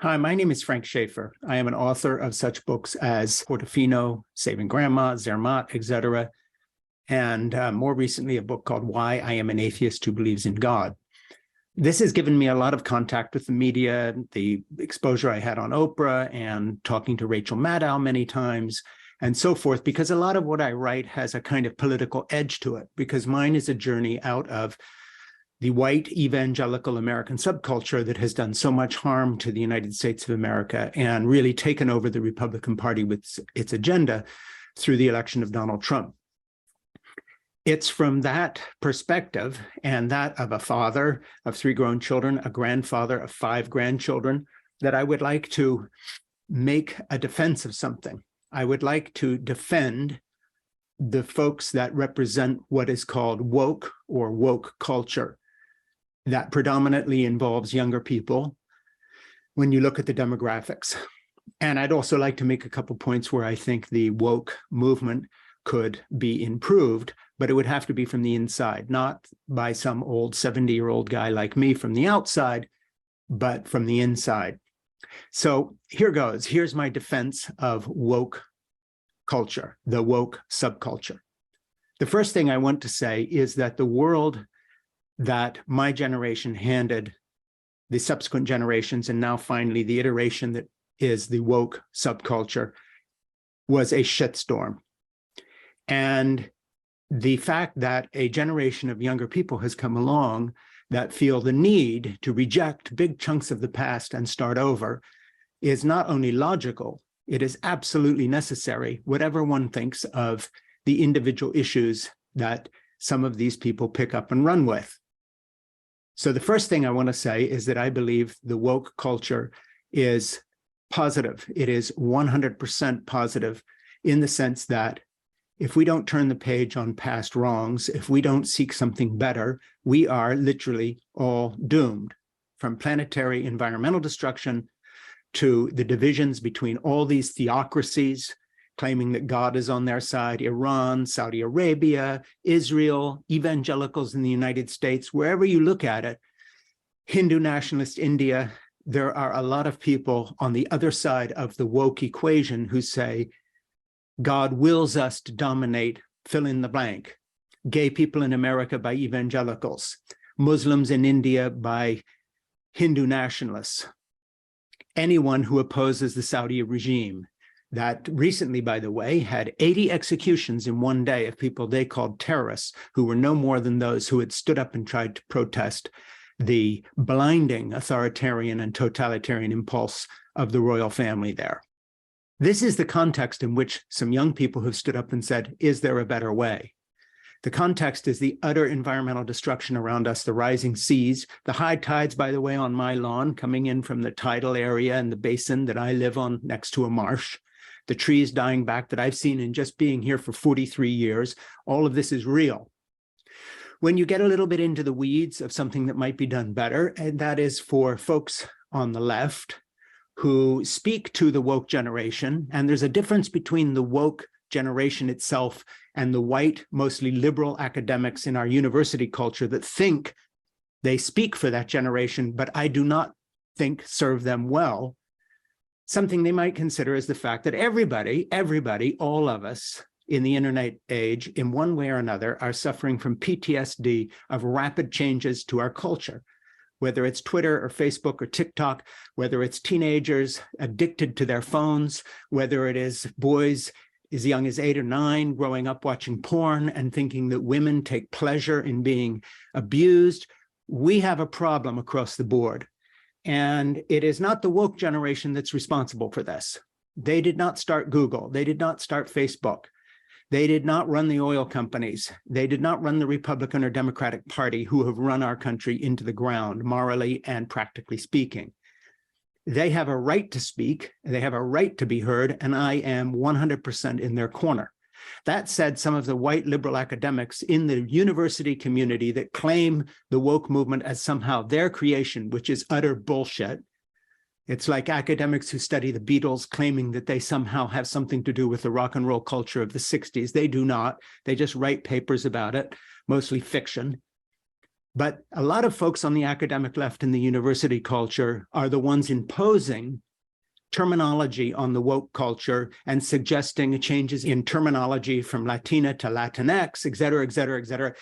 Hi, my name is Frank Schaefer. I am an author of such books as Portofino, Saving Grandma, Zermatt, etc., and more recently a book called Why I Am an Atheist Who Believes in God. This has given me a lot of contact with the media, the exposure I had on Oprah and talking to Rachel Maddow many times and so forth, because a lot of what I write has a kind of political edge to it, because mine is a journey out of the white evangelical American subculture that has done so much harm to the United States of America and really taken over the Republican Party with its agenda through the election of Donald Trump. It's from that perspective and that of a father of 3 grown children, a grandfather of 5 grandchildren, that I would like to make a defense of something. I would like to defend the folks that represent what is called woke or woke culture. That predominantly involves younger people when you look at the demographics. And I'd also like to make a couple points where I think the woke movement could be improved, but it would have to be from the inside, not by some old 70-year-old guy like me from the outside, but from the inside. So here goes. Here's my defense of woke culture, the woke subculture. The first thing I want to say is that the world that my generation handed the subsequent generations, and now finally the iteration that is the woke subculture, was a shitstorm. And the fact that a generation of younger people has come along that feel the need to reject big chunks of the past and start over is not only logical, it is absolutely necessary, whatever one thinks of the individual issues that some of these people pick up and run with. So the first thing I want to say is that I believe the woke culture is positive. It is 100% positive in the sense that if we don't turn the page on past wrongs, if we don't seek something better, we are literally all doomed, from planetary environmental destruction to the divisions between all these theocracies claiming that God is on their side, Iran, Saudi Arabia, Israel, evangelicals in the United States, wherever you look at it, Hindu nationalist India, there are a lot of people on the other side of the woke equation who say, God wills us to dominate, fill in the blank. Gay people in America by evangelicals, Muslims in India by Hindu nationalists, anyone who opposes the Saudi regime. That recently, by the way, had 80 executions in one day of people they called terrorists, who were no more than those who had stood up and tried to protest the blinding authoritarian and totalitarian impulse of the royal family there. This is the context in which some young people have stood up and said, is there a better way? The context is the utter environmental destruction around us, the rising seas, the high tides, by the way, on my lawn, coming in from the tidal area and the basin that I live on next to a marsh, the trees dying back that I've seen in just being here for 43 years. All of this is real. When you get a little bit into the weeds of something that might be done better, and that is for folks on the left who speak to the woke generation, and there's a difference between the woke generation itself and the white, mostly liberal academics in our university culture that think they speak for that generation, but I do not think serve them well. Something they might consider is the fact that everybody, all of us in the internet age, in one way or another, are suffering from PTSD of rapid changes to our culture, whether it's Twitter or Facebook or TikTok, whether it's teenagers addicted to their phones, whether it is boys as young as 8 or 9 growing up watching porn and thinking that women take pleasure in being abused. We have a problem across the board. And it is not the woke generation that's responsible for this. They did not start Google. They did not start Facebook. They did not run the oil companies. They did not run the Republican or Democratic Party, who have run our country into the ground, morally and practically speaking. They have a right to speak. They have a right to be heard, and I am 100% in their corner. That said, some of the white liberal academics in the university community that claim the woke movement as somehow their creation, which is utter bullshit. It's like academics who study the Beatles claiming that they somehow have something to do with the rock and roll culture of the 60s. They do not. They just write papers about it, mostly fiction. But a lot of folks on the academic left in the university culture are the ones imposing terminology on the woke culture and suggesting changes in terminology from Latina to Latinx, et cetera, et cetera, et cetera,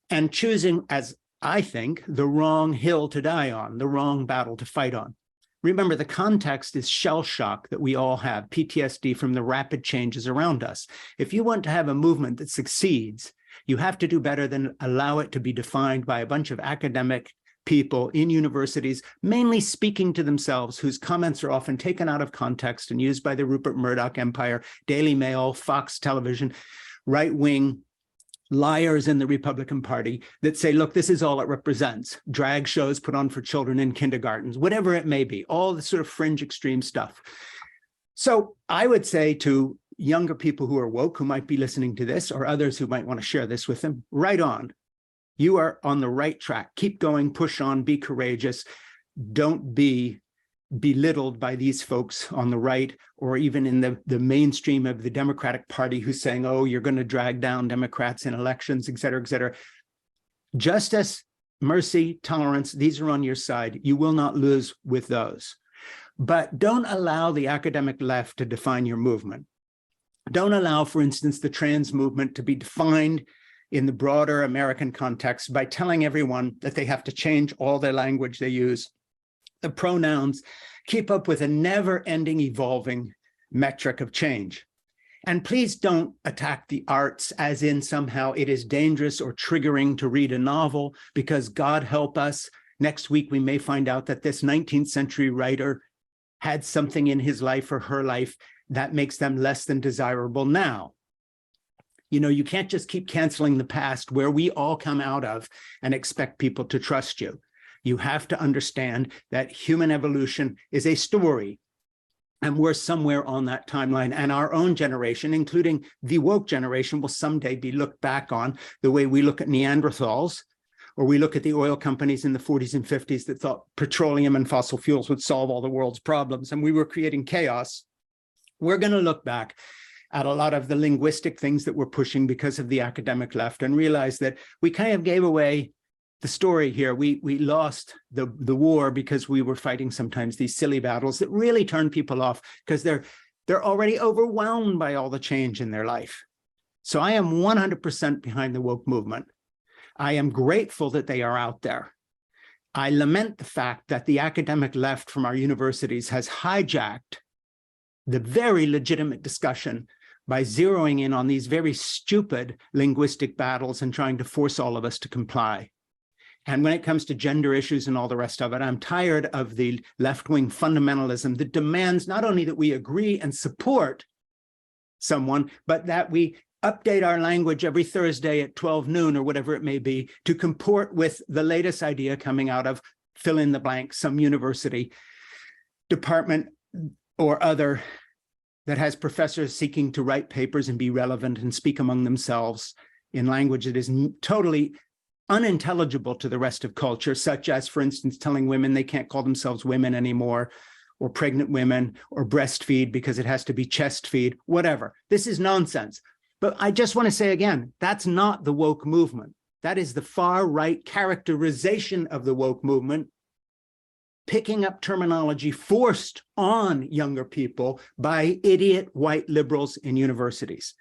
and choosing, as I think, the wrong hill to die on, the wrong battle to fight on. Remember, the context is shell shock that we all have, PTSD from the rapid changes around us. If you want to have a movement that succeeds, you have to do better than allow it to be defined by a bunch of academic people in universities, mainly speaking to themselves, whose comments are often taken out of context and used by the Rupert Murdoch empire, Daily Mail, Fox Television, right-wing liars in the Republican Party that say, look, this is all it represents. Drag shows put on for children in kindergartens, whatever it may be, all the sort of fringe extreme stuff. So I would say to younger people who are woke, who might be listening to this, or others who might want to share this with them, right on. You are on the right track. Keep going, push on, be courageous. Don't be belittled by these folks on the right, or even in the mainstream of the Democratic Party who's saying, oh, you're going to drag down Democrats in elections, et cetera, et cetera. Justice, mercy, tolerance, these are on your side. You will not lose with those. But don't allow the academic left to define your movement. Don't allow, for instance, the trans movement to be defined in the broader American context by telling everyone that they have to change all their language they use, the pronouns, keep up with a never-ending evolving metric of change. And please don't attack the arts as in somehow it is dangerous or triggering to read a novel, because God help us, next week we may find out that this 19th century writer had something in his life or her life that makes them less than desirable now. You know, you can't just keep canceling the past where we all come out of and expect people to trust you. You have to understand that human evolution is a story, and we're somewhere on that timeline, and our own generation, including the woke generation, will someday be looked back on the way we look at Neanderthals, or we look at the oil companies in the 40s and 50s that thought petroleum and fossil fuels would solve all the world's problems, and we were creating chaos. We're going to look back at a lot of the linguistic things that we're pushing because of the academic left and realize that we kind of gave away the story here. We lost the war because we were fighting sometimes these silly battles that really turn people off because they're already overwhelmed by all the change in their life. So I am 100% behind the woke movement. I am grateful that they are out there. I lament the fact that the academic left from our universities has hijacked the very legitimate discussion by zeroing in on these very stupid linguistic battles and trying to force all of us to comply. And when it comes to gender issues and all the rest of it, I'm tired of the left-wing fundamentalism that demands not only that we agree and support someone, but that we update our language every Thursday at 12 noon or whatever it may be to comport with the latest idea coming out of fill in the blank, some university, department or other that has professors seeking to write papers and be relevant and speak among themselves in language that is totally unintelligible to the rest of culture, such as, for instance, telling women they can't call themselves women anymore, or pregnant women, or breastfeed because it has to be chest feed, whatever. This is nonsense. But I just want to say again, that's not the woke movement. That is the far right characterization of the woke movement, picking up terminology forced on younger people by idiot white liberals in universities.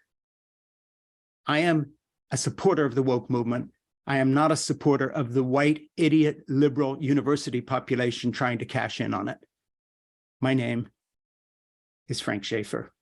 I am a supporter of the woke movement. I am not a supporter of the white idiot liberal university population trying to cash in on it. My name is Frank Schaeffer.